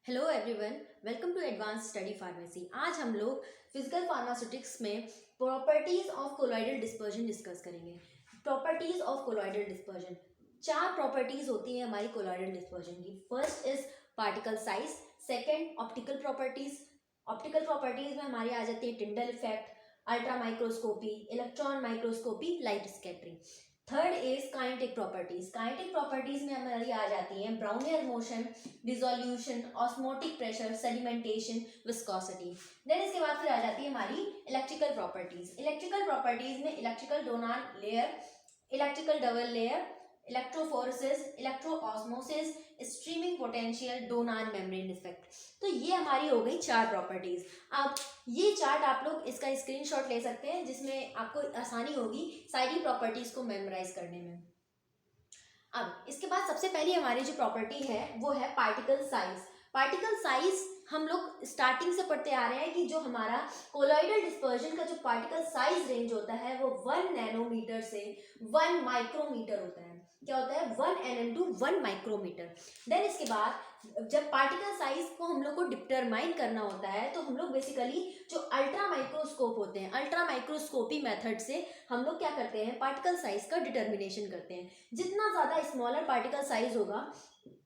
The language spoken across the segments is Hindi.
Hello everyone, welcome to advance study pharmacy. आज हम लोग फिजिकल फार्मास्यूटिक्स में properties of colloidal dispersion discuss करेंगे। प्रॉपर्टीज ऑफ कोलॉइडल डिस्पर्जन, चार प्रॉपर्टीज होती हैं हमारी कोलॉइडल डिस्पर्जन की। First is particle size, second optical properties. Optical properties में हमारी आ जाती है Tyndall effect, ultra microscopy, electron microscopy, light scattering. Third is kinetic properties. Kinetic properties में हमारी आ जाती है Brownian motion, dissolution, osmotic pressure, sedimentation, viscosity. Then इसके बाद फिर आ जाती है हमारी इलेक्ट्रिकल प्रॉपर्टीज। इलेक्ट्रिकल प्रॉपर्टीज में electrical Donnan layer, electrical double layer, electrophoresis, electroosmosis, streaming potential, Donnan membrane effect. तो ये हमारी हो गई चार प्रॉपर्टीज। अब ये चार्ट आप लोग इसका स्क्रीनशॉट ले सकते हैं, जिसमें आपको आसानी होगी सारी प्रॉपर्टीज को मेमोराइज करने में। अब इसके बाद सबसे पहली हमारी जो प्रॉपर्टी है वो है पार्टिकल साइज। पार्टिकल साइज हम लोग स्टार्टिंग से पढ़ते आ रहे हैं कि जो हमारा कोलॉइडल डिस्पर्जन का जो पार्टिकल साइज रेंज होता है वो 1 नैनोमीटर से 1 माइक्रोमीटर होता है। क्या होता है? 1 nm टू 1 माइक्रोमीटर। देन इसके बाद जब पार्टिकल साइज को हम लोग को डिटरमाइन करना होता है तो हम लोग बेसिकली जो अल्ट्रा माइक्रोस्कोप होते हैं, अल्ट्रा माइक्रोस्कोपी मेथड से हम लोग क्या करते हैं, पार्टिकल साइज का डिटर्मिनेशन करते हैं। जितना ज़्यादा स्मॉलर पार्टिकल साइज होगा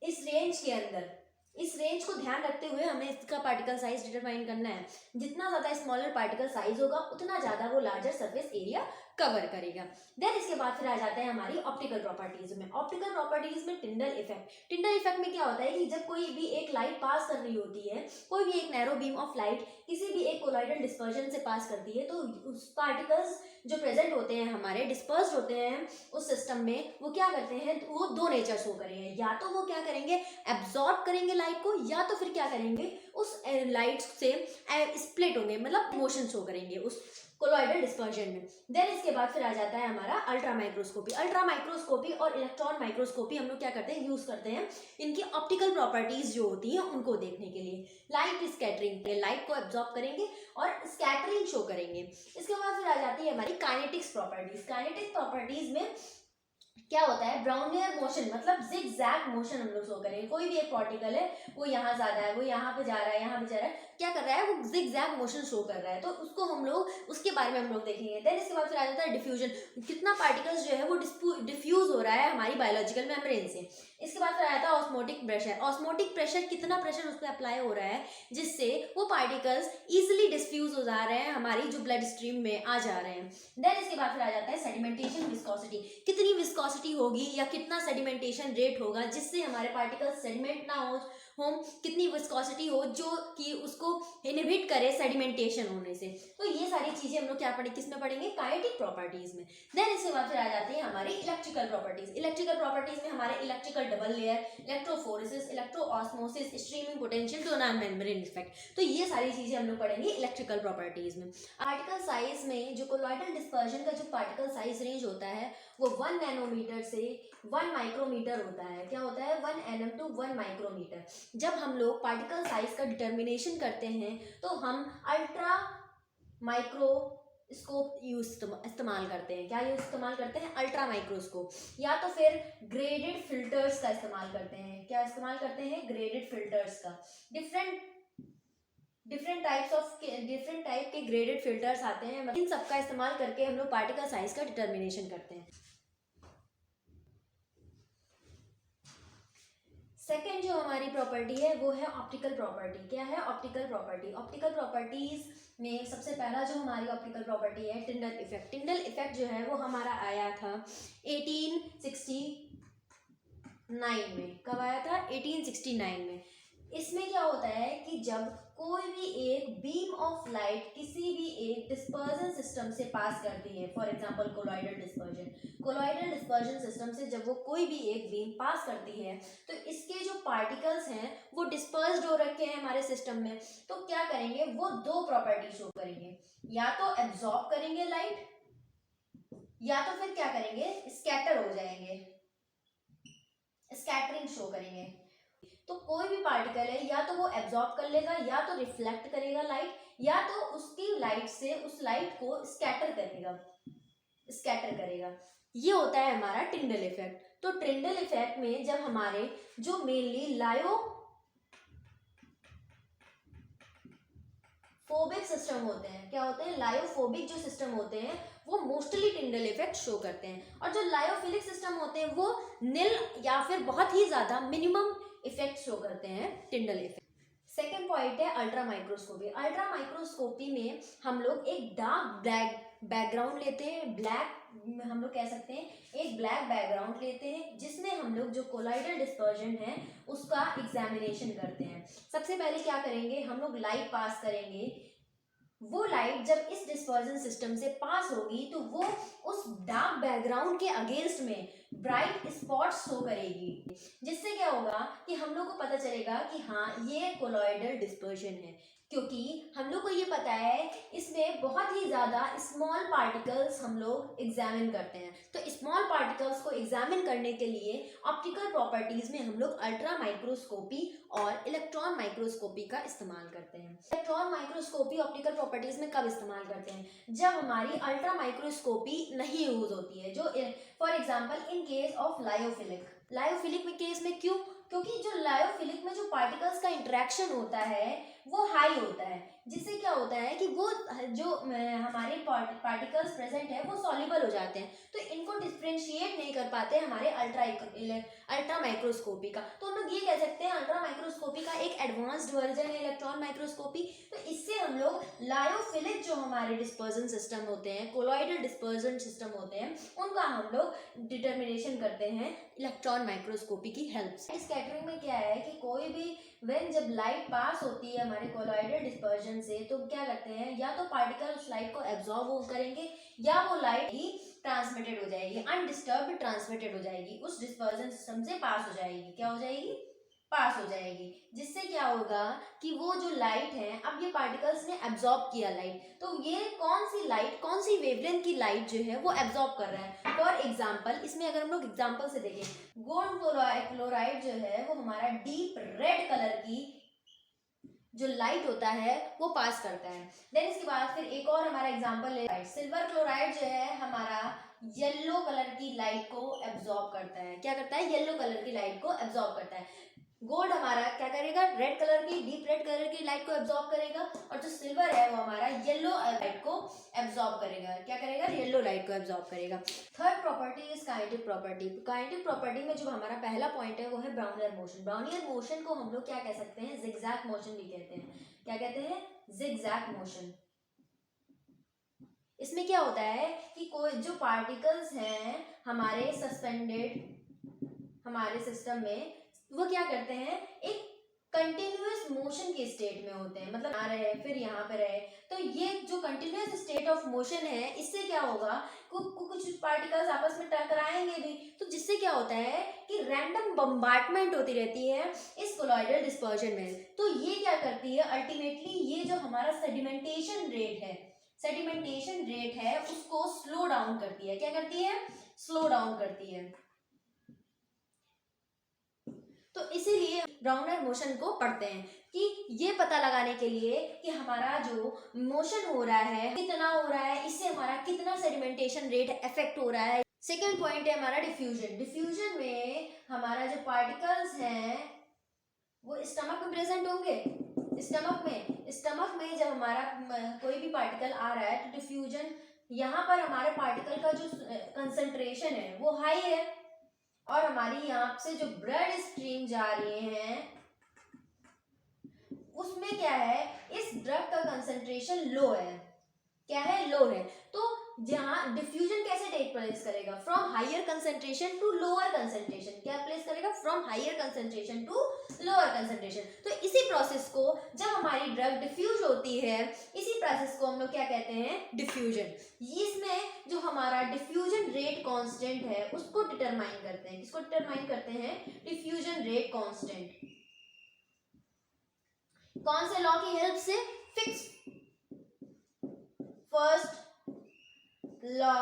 इस रेंज के अंदर, इस रेंज को ध्यान रखते हुए हमें इसका पार्टिकल साइज डिटरमाइन करना है। जितना ज़्यादा स्मॉलर पार्टिकल साइज होगा उतना ज़्यादा वो लार्जर सरफेस एरिया कवर करेगा। देन इसके बाद फिर आ जाता है हमारी ऑप्टिकल प्रॉपर्टीज में। ऑप्टिकल प्रॉपर्टीज में टिंडल इफेक्ट। टिंडल इफेक्ट में क्या होता है कि जब कोई भी एक लाइट पास कर रही होती है, कोई भी एक नैरो बीम ऑफ लाइट किसी भी एक कोलॉइडल डिस्पर्जन से पास करती है, तो उस पार्टिकल्स जो प्रेजेंट होते हैं हमारे डिस्पर्स होते हैं उस सिस्टम में, वो क्या करते हैं, वो दो नेचर शो करेंगे। या तो वो क्या करेंगे, एब्जॉर्ब करेंगे लाइट को, या तो फिर क्या करेंगे, उस लाइट से स्प्लिट होंगे, मतलब मोशन शो करेंगे उस कोलॉइडल डिस्पर्जन में। देन इसके बाद फिर आ जाता है हमारा अल्ट्रा माइक्रोस्कोपी। अल्ट्रा माइक्रोस्कोपी और इलेक्ट्रॉन माइक्रोस्कोपी हम लोग क्या करते हैं, यूज करते हैं इनकी ऑप्टिकल प्रॉपर्टीज जो होती हैं उनको देखने के लिए। लाइट स्कैटरिंग, लाइट को एब्जॉर्ब करेंगे और स्कैटरिंग शो करेंगे। इसके बाद फिर आ जाती है हमारी काइनेटिक्स प्रॉपर्टीज। काइनेटिक प्रॉपर्टीज में क्या होता है, ब्राउनियर मोशन, मतलब जिग जैग मोशन हम लोग शो करेंगे। कोई भी एक पार्टिकल है, वो यहाँ जा रहा है, वो यहाँ पे जा रहा है, यहाँ पे जा रहा है, क्या कर रहा है, वो जिग जैग मोशन शो कर रहा है, तो उसको हम लोग, उसके बारे में हम लोग देखेंगे। देन इसके बाद फिर आ जाता है डिफ्यूजन। कितना पार्टिकल्स जो है वो डिफ्यूज हो रहा है हमारी बायोलॉजिकल मेम्ब्रेन से। इसके बाद फिर आ जाता है ऑस्मोटिक प्रेशर। ऑस्मोटिक प्रेशर, कितना प्रेशर उस पर अप्लाई हो रहा है जिससे वो पार्टिकल्स इजिली डिफ्यूज हो जा रहे हैं, हमारी जो ब्लड स्ट्रीम में आ जा रहे हैं। देन इसके बाद फिर आ जाता है सेडिमेंटेशन, विस्कोसिटी। कितनी विस्कोसिटी होगी या कितना सेडिमेंटेशन रेट होगा जिससे हमारे पार्टिकल्स सेडिमेंट ना हो, कितनी विस्कोसिटी हो जो कि उसको इनहिबिट करे सेडिमेंटेशन होने से। तो ये सारी चीजें हम लोग क्या पढ़ेंगे, किसमें पढ़ेंगे, काइनेटिक प्रॉपर्टीज में। देन इसके बाद फिर आ जाती है हमारी इलेक्ट्रिकल प्रॉपर्टीज। इलेक्ट्रिकल प्रॉपर्टीज में हमारे electrical double layer, electrophoresis, electroosmosis, streaming potential, Donnan membrane effect. तो ये सारी चीजें हम लोग पढ़ेंगे इलेक्ट्रिकल प्रॉपर्टीज में। पार्टिकल साइज में जो कोलॉइडल डिस्पर्जन का जो पार्टिकल साइज रेंज होता है वो 1 नैनोमीटर से 1 माइक्रोमीटर होता है। क्या होता है, 1 nm टू 1 माइक्रोमीटर। जब हम लोग पार्टिकल साइज का डिटर्मिनेशन करते हैं तो हम अल्ट्रा माइक्रोस्कोप इस्तेमाल करते हैं। क्या यूज इस्तेमाल करते हैं, अल्ट्रा माइक्रोस्कोप, या तो फिर ग्रेडेड फिल्टर्स का इस्तेमाल करते हैं। क्या इस्तेमाल करते हैं, ग्रेडेड फिल्टर्स का। डिफरेंट टाइप के ग्रेडेड फिल्टर्स आते हैं, इन सबका इस्तेमाल करके हम लोग पार्टिकल साइज का डिटर्मिनेशन करते हैं। सेकेंड जो हमारी प्रॉपर्टी है वो है ऑप्टिकल प्रॉपर्टी। क्या है ऑप्टिकल प्रॉपर्टी? ऑप्टिकल प्रॉपर्टीज में सबसे पहला जो हमारी ऑप्टिकल प्रॉपर्टी है टिंडल इफेक्ट। टिंडल इफेक्ट जो है वो हमारा आया था 1869 में। कब आया था, 1869 में। इसमें क्या होता है कि जब कोई भी एक बीम ऑफ लाइट किसी भी एक डिस्पर्जन सिस्टम से पास करती है, for example colloidal dispersion system से जब वो कोई भी एक बीम पास करती है तो इसके जो पार्टिकल्स हैं वो डिस्पर्स्ड हो रखे हैं हमारे सिस्टम में, तो क्या करेंगे, वो दो प्रॉपर्टी शो करेंगे। या तो एब्जॉर्ब करेंगे लाइट, या तो फिर क्या करेंगे, स्कैटर हो जाएंगे, स्कैटरिंग शो करेंगे। तो कोई भी पार्टिकल है या तो वो एब्जॉर्ब कर लेगा, या तो रिफ्लेक्ट करेगा लाइट, या तो उसकी लाइट से उस लाइट को स्कैटर करेगा। ये होता है हमारा टिंडल इफेक्ट। तो टिंडल इफेक्ट में जब हमारे जो मेनली लायोफोबिक सिस्टम होते हैं, क्या होते हैं, लायोफोबिक जो सिस्टम होते हैं वो मोस्टली टिंडल इफेक्ट शो करते हैं, और जो लायोफिलिक सिस्टम होते हैं वो निल या फिर बहुत ही ज्यादा मिनिमम इफेक्ट शो करते हैं टिंडल इफेक्ट। सेकेंड पॉइंट है अल्ट्रा माइक्रोस्कोपी। अल्ट्रा माइक्रोस्कोपी में हम लोग एक डार्क ब्लैक बैकग्राउंड लेते हैं, ब्लैक हम लोग कह सकते हैं एक ब्लैक बैकग्राउंड लेते हैं, जिसमें हम लोग जो कोलॉइडल डिस्पर्जन है उसका एग्जामिनेशन करते हैं। सबसे पहले क्या करेंगे, हम लोग लाइट पास करेंगे, वो लाइट जब इस डिस्पर्जन सिस्टम से पास होगी तो वो उस डार्क बैकग्राउंड के अगेंस्ट में ब्राइट स्पॉट्स शो करेगी, जिससे क्या होगा कि हम लोग को पता चलेगा कि हाँ ये कोलॉइडल डिस्पर्जन है, क्योंकि हम लोग को ये पता है इसमें बहुत ही ज़्यादा स्मॉल पार्टिकल्स हम लोग एग्जामिन करते हैं। तो स्मॉल पार्टिकल्स को एग्जामिन करने के लिए ऑप्टिकल प्रॉपर्टीज में हम लोग अल्ट्रा माइक्रोस्कोपी और इलेक्ट्रॉन माइक्रोस्कोपी का इस्तेमाल करते हैं। इलेक्ट्रॉन माइक्रोस्कोपी ऑप्टिकल प्रॉपर्टीज में कब इस्तेमाल करते हैं, जब हमारी अल्ट्रा माइक्रोस्कोपी नहीं यूज होती है, जो for example in case of lyophilic में केस में क्यों, क्योंकि जो लायोफिलिक में जो पार्टिकल्स का इंटरेक्शन होता है वो हाई होता है, जिससे क्या होता है कि वो जो हमारे पार्टिकल्स प्रेजेंट है वो सॉल्युबल हो जाते हैं, तो इनको डिफरेंशिएट नहीं कर पाते हमारे अल्ट्रा माइक्रोस्कोपी का। तो हम लोग ये कह सकते हैं अल्ट्रा माइक्रोस्कोपी का एक एडवांस्ड वर्जन है इलेक्ट्रॉन माइक्रोस्कोपी। तो इससे हम लोग लायोफिलिक जो हमारे डिस्पर्जन सिस्टम होते हैं, कोलॉइडल डिस्पर्जन सिस्टम होते हैं, उनका हम लोग डिटर्मिनेशन करते हैं इलेक्ट्रॉन माइक्रोस्कोपी की हेल्प से। स्कैटरिंग में क्या है कि कोई भी जब लाइट पास होती है हमारे कोलॉइडल डिस्पर्जन से, तो क्या करते हैं, या तो पार्टिकल उस लाइट को एब्जॉर्ब करेंगे या वो लाइट ही ट्रांसमिटेड हो जाएगी, अनडिस्टर्ब्ड ट्रांसमिटेड हो जाएगी, उस डिस्पर्जन सिस्टम से पास हो जाएगी, क्या हो जाएगी, पास हो जाएगी, जिससे क्या होगा कि वो जो लाइट है, अब ये पार्टिकल्स ने एब्जॉर्ब किया लाइट, तो ये कौन सी लाइट, कौन सी वेवलेंथ की लाइट जो है वो एब्जॉर्ब कर रहा है। फॉर एग्जांपल इसमें अगर हम लोग एग्जांपल से देखें, गोल्ड क्लोराइड जो है वो हमारा डीप रेड कलर की जो लाइट होता है वो पास करता है। देन इसके बाद फिर एक और हमारा एग्जांपल है, सिल्वर क्लोराइड जो है हमारा येलो कलर की लाइट को एब्जॉर्ब करता है, क्या करता है, येलो कलर की लाइट को एब्जॉर्ब करता है। गोल्ड हमारा क्या करेगा, रेड कलर की, डीप रेड कलर की लाइट को एब्जॉर्ब करेगा, और जो सिल्वर है वो हमारा येलो लाइट को एब्जॉर्ब करेगा, क्या करेगा, येलो लाइट को एब्जॉर्ब करेगा। Third property is kinetic property. Kinetic property में जो हमारा पहला पॉइंट है वो है ब्राउनियर मोशन। ब्राउनियर मोशन को हम लोग क्या कह सकते हैं, जिगजैग मोशन भी कहते हैं, क्या कहते हैं, जिगजैग मोशन। इसमें क्या होता है कि कोई जो पार्टिकल्स हैं हमारे सस्पेंडेड हमारे सिस्टम में, वो क्या करते हैं, एक कंटिन्यूअस मोशन के स्टेट में होते हैं, मतलब आ रहे फिर यहाँ पे रहे, तो ये जो कंटिन्यूअस स्टेट ऑफ मोशन है इससे क्या होगा, कुछ पार्टिकल्स आपस में टकराएंगे भी, तो जिससे क्या होता है कि रैंडम बम्बार्टमेंट होती रहती है इस कोलॉइडल डिस्पर्जन में। तो ये क्या करती है, अल्टीमेटली ये जो हमारा सेडिमेंटेशन रेट है उसको स्लो डाउन करती है, क्या करती है, स्लो डाउन करती है। तो इसीलिए ब्राउनर मोशन को पढ़ते हैं कि ये पता लगाने के लिए कि हमारा जो मोशन हो रहा है कितना हो रहा है, इससे हमारा कितना सेडिमेंटेशन रेट इफेक्ट हो रहा है। सेकेंड पॉइंट है हमारा डिफ्यूजन। डिफ्यूजन में हमारा जो पार्टिकल्स हैं वो स्टमक में प्रेजेंट होंगे। स्टमक में जब हमारा कोई भी पार्टिकल आ रहा है तो डिफ्यूजन, यहाँ पर हमारे पार्टिकल का जो कंसंट्रेशन है वो हाई है, और हमारी यहाँ से जो ब्लड स्ट्रीम जा रही है उसमें क्या है, इस ड्रग का कंसंट्रेशन लो है, क्या है, लो है। तो जहाँ डिफ्यूजन कैसे टेक प्लेस करेगा, from higher concentration to lower concentration, क्या प्लेस करेगा, from higher concentration to lower concentration. तो इसी प्रोसेस को जब हमारी ड्रग डिफ्यूज होती है, इसी प्रोसेस को हम लोग क्या कहते हैं, डिफ्यूजन। इसमें जो हमारा डिफ्यूजन रेट कांस्टेंट है उसको डिटरमाइन करते हैं, किसको डिटरमाइन करते हैं, डिफ्यूजन रेट कांस्टेंट। कौन से लॉ की हेल्प से, fix first law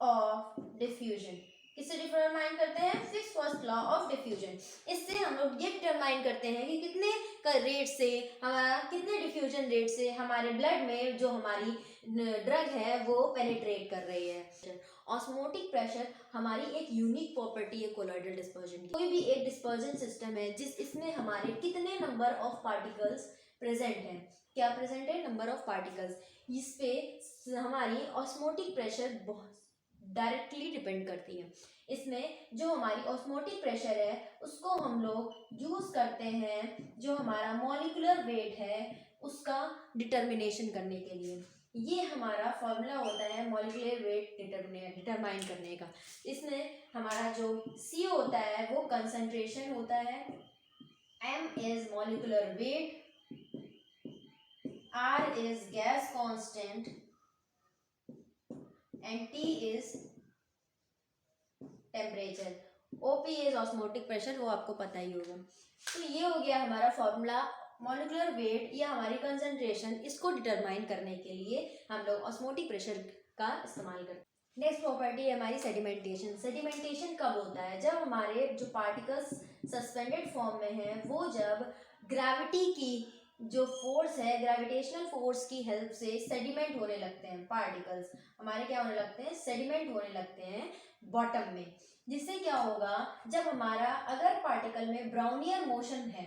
of diffusion, किससे डिटरमाइन करते हैं, fix first law of diffusion. इससे हम लोग ये डिटरमाइन करते हैं कि कितने रेट से हमारा, कितने डिफ्यूजन रेट से हमारे ब्लड में जो हमारी ड्रग है वो पेनिट्रेट कर रही है। ऑस्मोटिक प्रेशर हमारी एक यूनिक प्रॉपर्टी है कोलॉइडल डिस्पर्जन की। कोई भी एक डिस्पर्जन सिस्टम है इसमें हमारे कितने नंबर ऑफ पार्टिकल्स प्रेजेंट है। क्या प्रेजेंट है? Number of particles. इस पे हमारी ऑस्मोटिक प्रेशर बहुत डायरेक्टली डिपेंड करती है। इसमें जो हमारी ऑस्मोटिक प्रेशर है उसको हम लोग यूज करते हैं जो हमारा मॉलिक्यूलर वेट है उसका डिटर्मिनेशन करने के लिए। ये हमारा फॉर्मूला होता है मॉलिक्यूलर वेट डिटरमाइन करने का। इसमें हमारा जो C होता है वो कंसंट्रेशन होता है, M is molecular weight, R is gas constant and T is temperature. OP is osmotic pressure, वो आपको पता ही होगा। तो ये हो गया हमारा फॉर्मूला मॉलिक्यूलर वेट या हमारी कंसंट्रेशन, इसको डिटरमाइन करने के लिए हम लोग ऑस्मोटिक प्रेशर का इस्तेमाल करते हैं। नेक्स्ट प्रॉपर्टी है हमारी सेडिमेंटेशन। सेडिमेंटेशन कब होता है? जब हमारे जो पार्टिकल्स सस्पेंडेड फॉर्म में हैं वो जब ग्रेविटी की जो फोर्स है, ग्रेविटेशनल फोर्स की हेल्प से सेडिमेंट होने लगते हैं। पार्टिकल्स हमारे क्या होने लगते हैं? सेडिमेंट होने लगते हैं बॉटम में। जिससे क्या होगा, जब हमारा अगर पार्टिकल में ब्राउनियर मोशन है,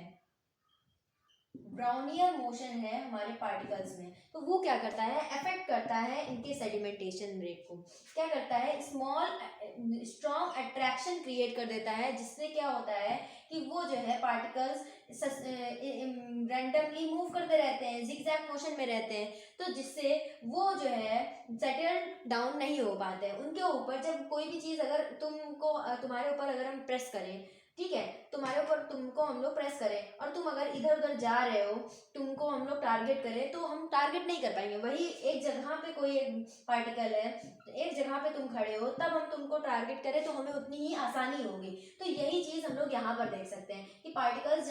ब्राउनियर मोशन है हमारे पार्टिकल्स में, तो वो क्या करता है? अफेक्ट करता है इनके सेडिमेंटेशन रेट को। क्या करता है? स्ट्रॉन्ग अट्रैक्शन क्रिएट कर देता है, जिससे क्या होता है कि वो जो है पार्टिकल्स रैंडमली मूव करते रहते हैं, जिगजैग मोशन में रहते हैं, तो जिससे वो जो है सेटल डाउन नहीं हो पाते हैं उनके ऊपर। जब कोई भी चीज़ अगर तुम्हारे ऊपर अगर हम प्रेस करें, ठीक है, तुम्हारे ऊपर तुमको हम लोग प्रेस करें और तुम अगर इधर उधर जा रहे हो, तुमको हम लोग टारगेट करें, तो हम टारगेट नहीं कर पाएंगे। वही एक जगह पे कोई एक पार्टिकल है, एक जगह पे तुम खड़े हो, तब हम तुमको टारगेट करें तो हमें उतनी ही आसानी होगी। तो यही चीज़ हम लोग यहाँ पर देख सकते हैं कि पार्टिकल्स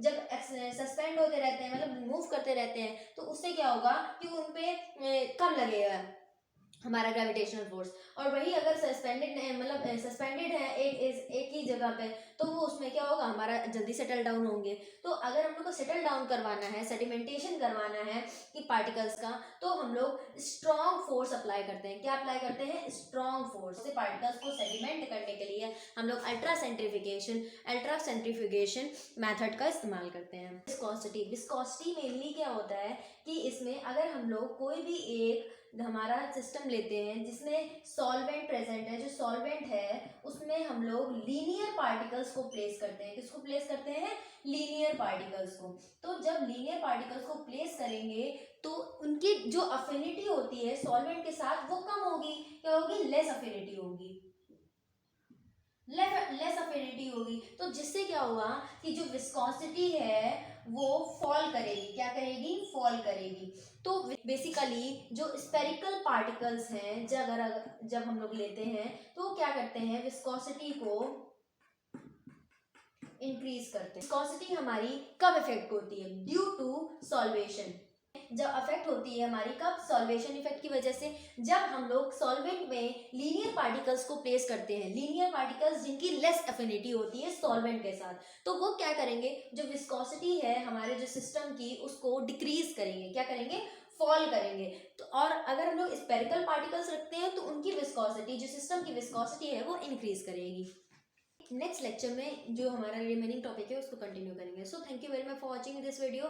जब सस्पेंड होते रहते हैं, मतलब मूव करते रहते हैं, तो उससे क्या होगा कि उन पे कम लगेगा हमारा ग्रेविटेशनल फोर्स। और वही अगर सस्पेंडेड है एक ही जगह पे, तो वो उसमें क्या होगा, हमारा जल्दी सेटल डाउन होंगे। तो अगर हम लोग को सेटल डाउन करवाना है, सेडिमेंटेशन करवाना है कि पार्टिकल्स का, तो हम लोग स्ट्रॉन्ग फोर्स अप्लाई करते हैं। क्या अप्लाई करते हैं? स्ट्रॉन्ग फोर्स से पार्टिकल्स को सेडिमेंट करने के लिए हम लोग अल्ट्रा सेंट्रीफ्यूगेशन मैथड का इस्तेमाल करते हैं। विस्कोसिटी मेनली क्या होता है कि इसमें अगर हम लोग कोई भी एक हमारा सिस्टम लेते हैं जिसमें सॉल्वेंट प्रेजेंट है, जो सॉल्वेंट है उसमें हम लोग लीनियर पार्टिकल्स को प्लेस करते हैं। किसको प्लेस करते हैं? लीनियर पार्टिकल्स को। तो जब लीनियर पार्टिकल्स को प्लेस करेंगे तो उनकी जो अफिनिटी होती है सॉल्वेंट के साथ वो कम होगी। क्या होगी? लेस अफिनिटी होगी, लेस अफिनिटी होगी। तो जिससे क्या होगा कि जो विस्कोसिटी है वो फॉल करेगी। क्या करेगी? फॉल करेगी। तो बेसिकली जो स्पेरिकल पार्टिकल्स हैं, जब हम लोग लेते हैं तो क्या करते हैं? विस्कोसिटी को इंक्रीज करते हैं। विस्कोसिटी हमारी कब इफेक्ट होती है? Due to solvation. जब अफेक्ट होती है हमारी, कब? सॉल्वेशन इफेक्ट की वजह से। जब हम लोग सॉल्वेंट में लीनियर पार्टिकल्स को प्लेस करते हैं, लीनियर पार्टिकल्स जिनकी लेस अफिनिटी होती है सॉल्वेंट के साथ, तो वो क्या करेंगे? जो विस्कोसिटी है हमारे जो सिस्टम की उसको डिक्रीज करेंगे। क्या करेंगे? फॉल करेंगे। तो और अगर हम लोग स्पेरिकल पार्टिकल्स रखते हैं तो उनकी विस्कोसिटी, जो सिस्टम की विस्कोसिटी है, वो इंक्रीज करेगी। नेक्स्ट लेक्चर में जो हमारा रिमेनिंग टॉपिक है उसको कंटिन्यू करेंगे। So thank you very much for watching this video.